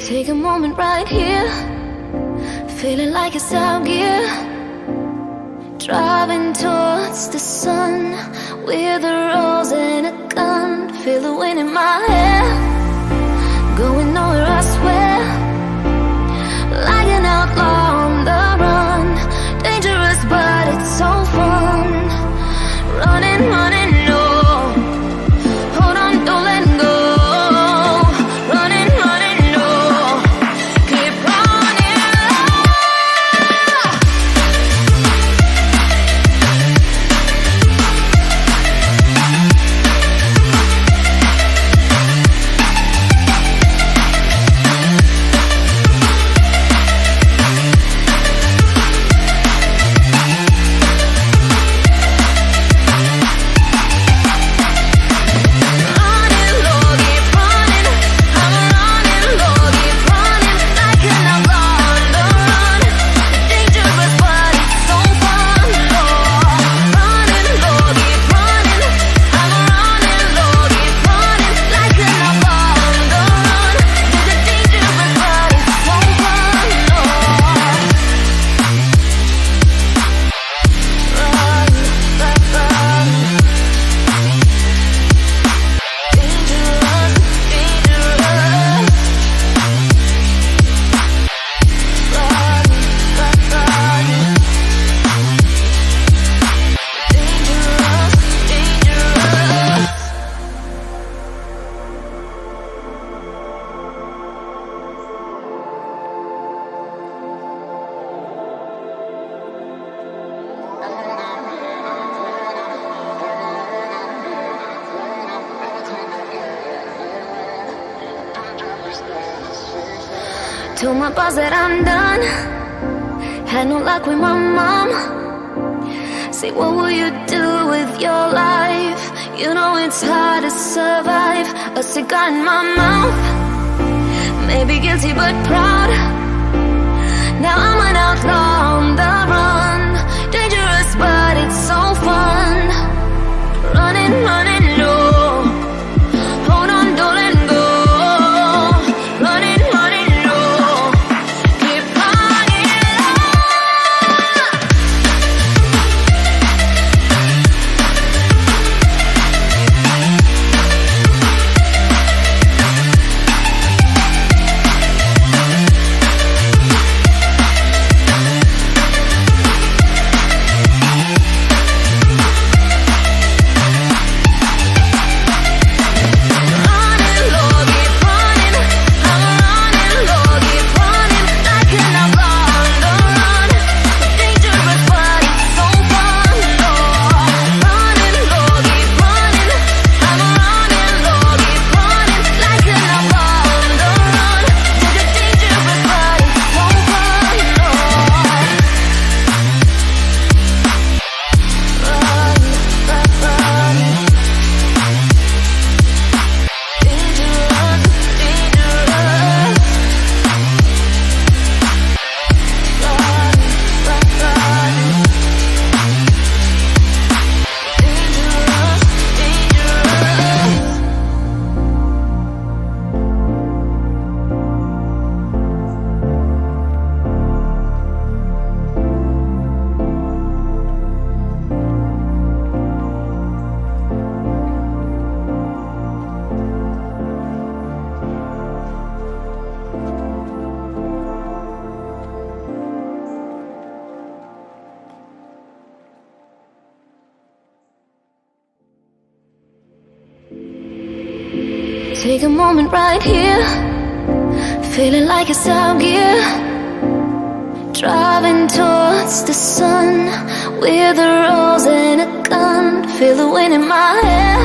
Take a moment right here, feeling like it's out gear. Driving towards the sun with a rose and a gun. Feel the wind in my hair, going nowhere I swear. Like an outlaw on the run, dangerous but it's so fun. Running, running, no, hold on, don't let go. Running, running, no, keep running. Told my boss that I'm done. Had no luck with my mom. Say, what will you do with your life? You know it's hard to survive. A cigar in my mouth, maybe guilty but proud. Now I'm an outlaw on the run, dangerous but it's so fun. Running, running, no, hold on, don't let go. Running, running, no, keep running. Take a moment right here, feeling like it's out gear. Driving towards the sun with a rose and a gun. Feel the wind in my hair,